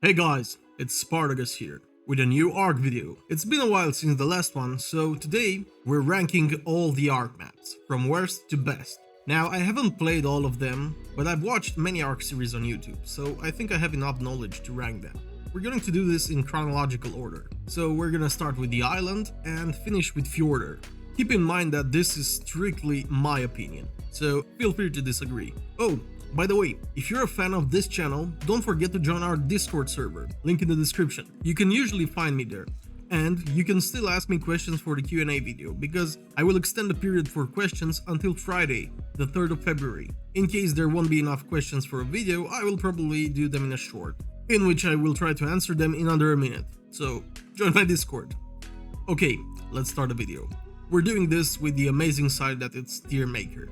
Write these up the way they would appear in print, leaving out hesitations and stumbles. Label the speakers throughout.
Speaker 1: Hey guys, it's Spartacus here with a new ARC video. It's been a while since the last one, so today we're ranking all the ARC maps, from worst to best. Now, I haven't played all of them, but I've watched many ARC series on YouTube, so I think I have enough knowledge to rank them. We're going to do this in chronological order, so we're gonna start with the island and finish with Fjordur. Keep in mind that this is strictly my opinion, so feel free to disagree. Oh, by the way, if you're a fan of this channel, don't forget to join our Discord server, link in the description. You can usually find me there. And you can still ask me questions for the Q&A video, because I will extend the period for questions until Friday, the 3rd of February. In case there won't be enough questions for a video, I will probably do them in a short, in which I will try to answer them in under a minute. So, join my Discord. Okay, let's start the video. We're doing this with the amazing side that it's tier maker.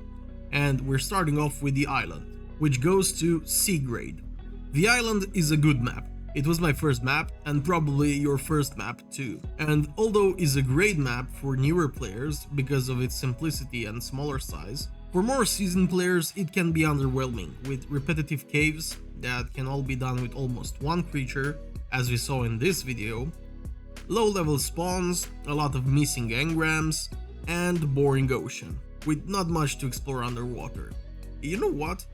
Speaker 1: And we're starting off with the island, which goes to C grade. The island is a good map. It was my first map and probably your first map too. And although is a great map for newer players because of its simplicity and smaller size, for more seasoned players it can be underwhelming with repetitive caves that can all be done with almost one creature, as we saw in this video, low level spawns, a lot of missing engrams, and boring ocean, with not much to explore underwater. You know what?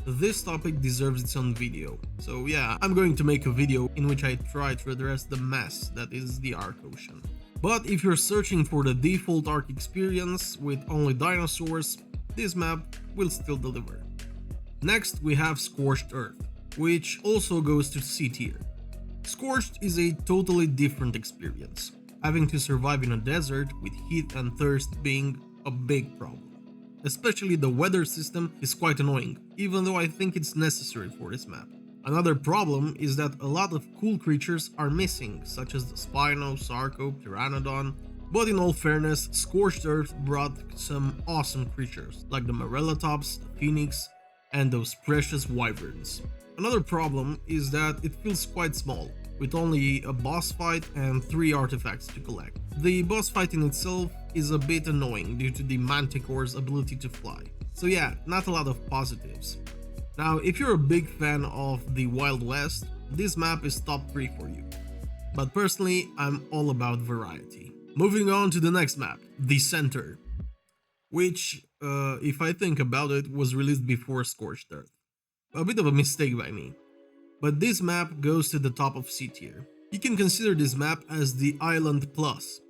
Speaker 1: This topic deserves its own video, so yeah, I'm going to make a video in which I try to address the mess that is the Ark Ocean. But if you're searching for the default Ark experience with only dinosaurs, this map will still deliver. Next we have Scorched Earth, which also goes to C tier. Scorched is a totally different experience, having to survive in a desert with heat and thirst being a big problem. Especially the weather system is quite annoying, even though I think it's necessary for this map. Another problem is that a lot of cool creatures are missing, such as the Spino, Sarcope, Pteranodon, but in all fairness, Scorched Earth brought some awesome creatures, like the Morellatops, the Phoenix, and those precious Wyverns. Another problem is that it feels quite small, with only a boss fight and 3 artifacts to collect. The boss fight in itself is a bit annoying due to the Manticore's ability to fly. So yeah, not a lot of positives. Now, if you're a big fan of the Wild West, this map is top 3 for you. But personally, I'm all about variety. Moving on to the next map, the Center, which, if I think about it, was released before Scorched Earth. A bit of a mistake by me. But this map goes to the top of C tier. You can consider this map as the Island Plus.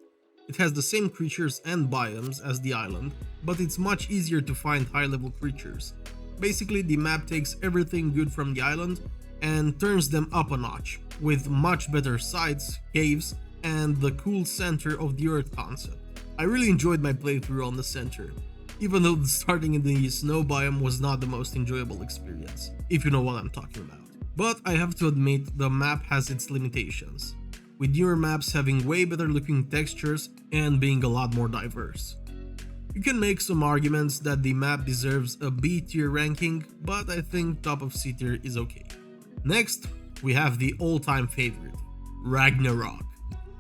Speaker 1: It has the same creatures and biomes as the island, but it's much easier to find high level creatures. Basically, the map takes everything good from the island and turns them up a notch, with much better sights, caves, and the cool center of the Earth concept. I really enjoyed my playthrough on the center, even though starting in the snow biome was not the most enjoyable experience, if you know what I'm talking about. But I have to admit, the map has its limitations, with newer maps having way better looking textures and being a lot more diverse. You can make some arguments that the map deserves a B tier ranking, but I think top of C tier is okay. Next, we have the all-time favorite, Ragnarok.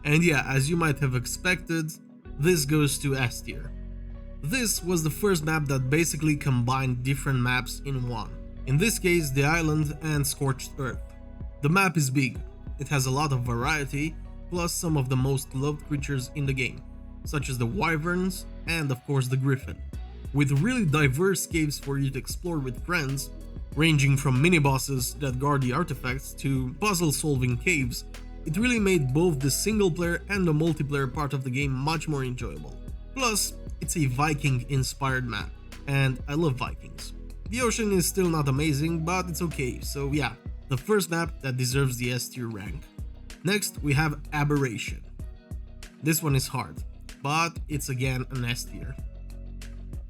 Speaker 1: And yeah, as you might have expected, this goes to S tier. This was the first map that basically combined different maps in one. In this case, the island and Scorched Earth. The map is big, it has a lot of variety, plus some of the most loved creatures in the game, such as the Wyverns and of course the Griffin. With really diverse caves for you to explore with friends, ranging from mini-bosses that guard the artifacts to puzzle-solving caves, it really made both the single player and the multiplayer part of the game much more enjoyable. Plus, it's a Viking-inspired map, and I love Vikings. The ocean is still not amazing, but it's okay, so yeah, the first map that deserves the S tier rank. Next, we have Aberration. This one is hard, but it's again an S tier.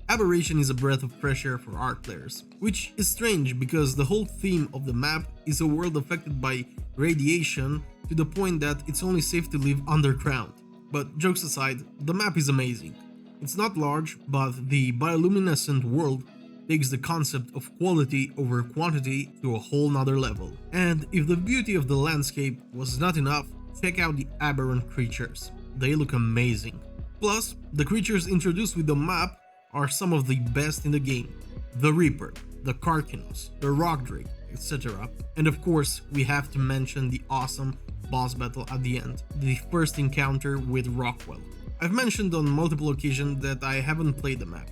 Speaker 1: Aberration is a breath of fresh air for ARC players, which is strange because the whole theme of the map is a world affected by radiation to the point that it's only safe to live underground. But jokes aside, the map is amazing. It's not large, but the bioluminescent world takes the concept of quality over quantity to a whole nother level. And if the beauty of the landscape was not enough, check out the aberrant creatures. They look amazing. Plus, the creatures introduced with the map are some of the best in the game. The Reaper, the Karkinos, the Rock Drake, etc. And of course, we have to mention the awesome boss battle at the end, the first encounter with Rockwell. I've mentioned on multiple occasions that I haven't played the map,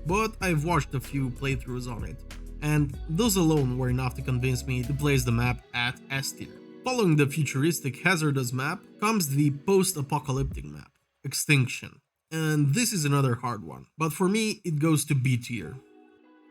Speaker 1: but I've watched a few playthroughs on it, and those alone were enough to convince me to place the map at S tier. Following the futuristic hazardous map comes the post-apocalyptic map, Extinction. And this is another hard one, but for me it goes to B tier.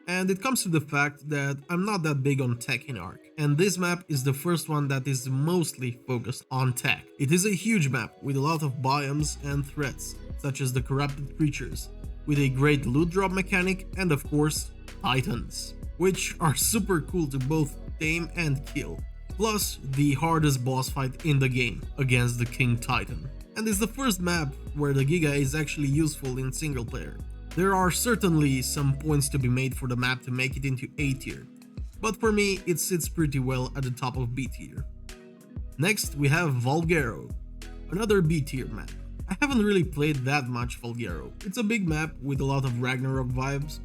Speaker 1: And it comes to the fact that I'm not that big on tech in Ark, and this map is the first one that is mostly focused on tech. It is a huge map with a lot of biomes and threats, such as the corrupted creatures, with a great loot drop mechanic and of course, titans, which are super cool to both tame and kill. Plus, the hardest boss fight in the game against the King Titan. And it's the first map where the Giga is actually useful in single player. There are certainly some points to be made for the map to make it into A tier, but for me it sits pretty well at the top of B tier. Next we have Valguero, another B tier map. I haven't really played that much Valguero. It's a big map with a lot of Ragnarok vibes.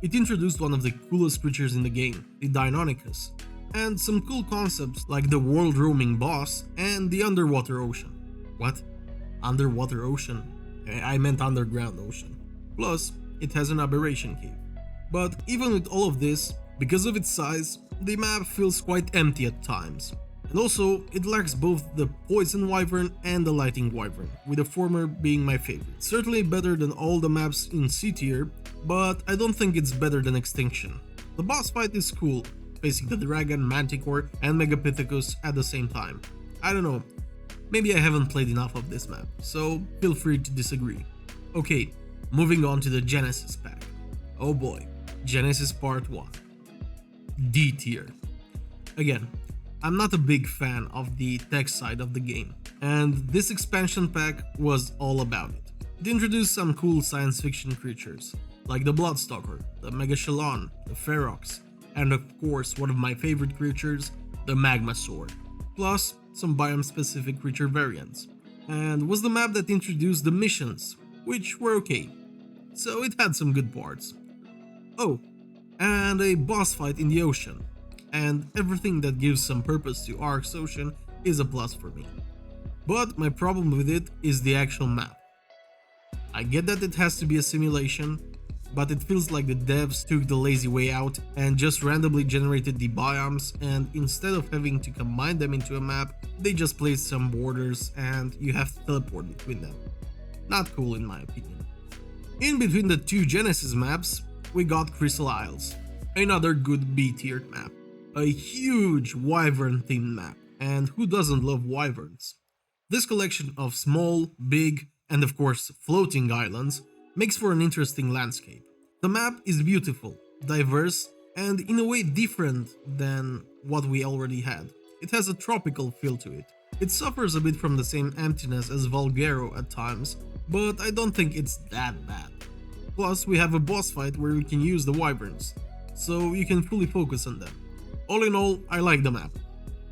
Speaker 1: It introduced one of the coolest creatures in the game, the Deinonychus, and some cool concepts like the world roaming boss and the underwater ocean. What? Underwater ocean? I meant underground ocean. Plus, it has an Aberration cave. But even with all of this, because of its size, the map feels quite empty at times. And also, it lacks both the Poison Wyvern and the Lightning Wyvern, with the former being my favorite. Certainly better than all the maps in C tier, but I don't think it's better than Extinction. The boss fight is cool, facing the Dragon, Manticore and Megapithecus at the same time. I don't know, maybe I haven't played enough of this map, so feel free to disagree. Okay, moving on to the Genesis pack. Oh boy, Genesis Part 1. D tier. Again, I'm not a big fan of the tech side of the game, and this expansion pack was all about it. It introduced some cool science fiction creatures, like the Bloodstalker, the Megashalon, the Ferox, and of course one of my favorite creatures, the Magma Sword, plus some biome-specific creature variants. And was the map that introduced the missions, which were okay, so it had some good parts. Oh, and a boss fight in the ocean, and everything that gives some purpose to Ark's ocean is a plus for me. But my problem with it is the actual map. I get that it has to be a simulation, but it feels like the devs took the lazy way out and just randomly generated the biomes, and instead of having to combine them into a map, they just placed some borders and you have to teleport between them. Not cool in my opinion. In between the two Genesis maps, we got Crystal Isles, another good B-tiered map. A huge wyvern themed map, and who doesn't love wyverns? This collection of small, big, and of course floating islands makes for an interesting landscape. The map is beautiful, diverse, and in a way different than what we already had. It has a tropical feel to it. It suffers a bit from the same emptiness as Valguero at times, but I don't think it's that bad. Plus, we have a boss fight where we can use the wyverns, so you can fully focus on them. All in all, I like the map.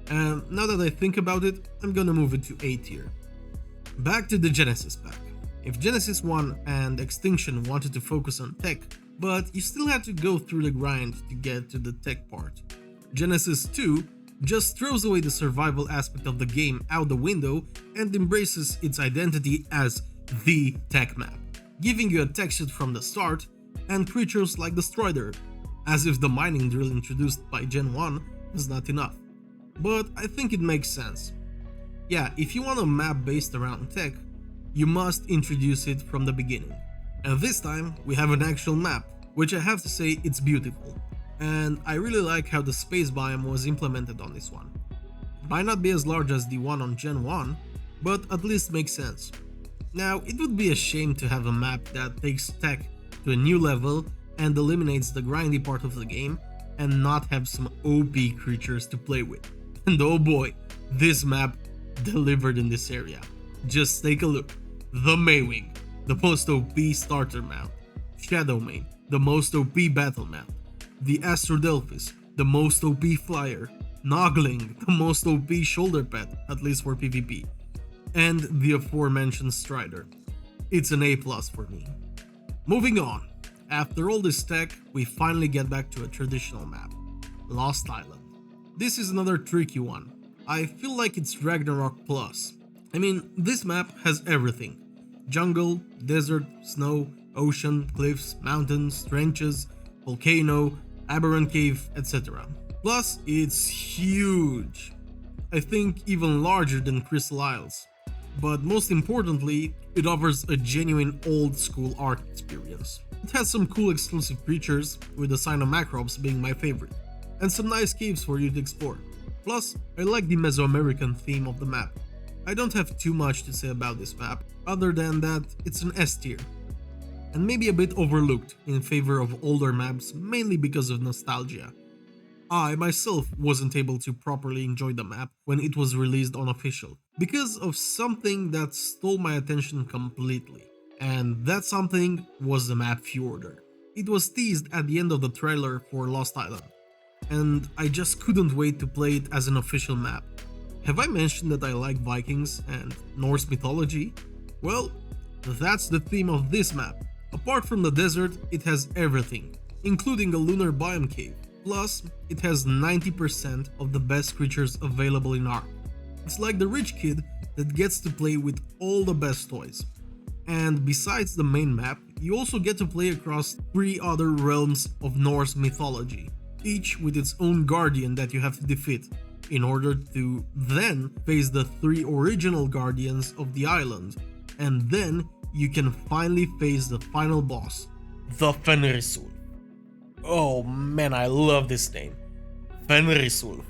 Speaker 1: And now that I think about it, I'm gonna move it to A tier. Back to the Genesis pack. If Genesis 1 and Extinction wanted to focus on tech, but you still had to go through the grind to get to the tech part, Genesis 2 just throws away the survival aspect of the game out the window and embraces its identity as the tech map, giving you a tech sheet from the start and creatures like the Strider, as if the mining drill introduced by Gen 1 was not enough. But I think it makes sense. Yeah, if you want a map based around tech, you must introduce it from the beginning. And this time we have an actual map, which I have to say it's beautiful. And I really like how the space biome was implemented on this one. It might not be as large as the one on Gen 1, but at least makes sense. Now, it would be a shame to have a map that takes tech to a new level and eliminates the grindy part of the game and not have some OP creatures to play with. And oh boy, this map delivered in this area. Just take a look. The Maywing, the most OP starter mount. Shadowmane, the most OP battle mount. The Astrodelphis, the most OP flyer. Nogling, the most OP shoulder pad, at least for PvP. And the aforementioned Strider. It's an A+ for me. Moving on. After all this tech, we finally get back to a traditional map, Lost Island. This is another tricky one. I feel like it's Ragnarok Plus. I mean, this map has everything. Jungle, desert, snow, ocean, cliffs, mountains, trenches, volcano, aberrant cave, etc. Plus, it's huge. I think even larger than Crystal Isles. But most importantly, it offers a genuine old school Ark experience. It has some cool exclusive creatures, with the Sign of Macrobes being my favorite, and some nice caves for you to explore. Plus, I like the Mesoamerican theme of the map. I don't have too much to say about this map, other than that it's an S tier, and maybe a bit overlooked in favor of older maps, mainly because of nostalgia. I myself wasn't able to properly enjoy the map when it was released on official, because of something that stole my attention completely. And that something was the map Fjordur. It was teased at the end of the trailer for Lost Island, and I just couldn't wait to play it as an official map. Have I mentioned that I like Vikings and Norse mythology? Well, that's the theme of this map. Apart from the desert, it has everything, including a lunar biome cave. Plus, it has 90% of the best creatures available in Ark. It's like the rich kid that gets to play with all the best toys. And besides the main map, you also get to play across 3 other realms of Norse mythology, each with its own guardian that you have to defeat, in order to then face the 3 original guardians of the island, and then you can finally face the final boss, the Fenrisul. Oh man, I love this name, Fenrisul.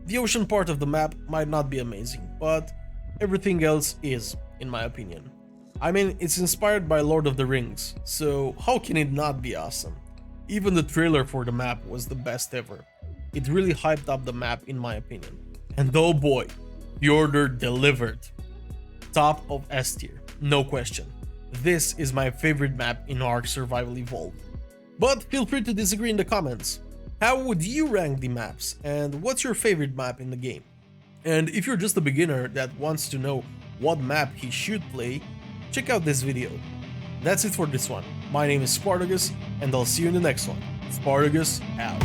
Speaker 1: The ocean part of the map might not be amazing, but everything else is, in my opinion. I mean, it's inspired by Lord of the Rings, so how can it not be awesome? Even the trailer for the map was the best ever. It really hyped up the map in my opinion. And oh boy, Fjordur delivered. Top of S tier, no question. This is my favorite map in Ark Survival Evolved. But feel free to disagree in the comments. How would you rank the maps, and what's your favorite map in the game? And if you're just a beginner that wants to know what map he should play, check out this video. That's it for this one. My name is Spartacus, and I'll see you in the next one. Spartacus out.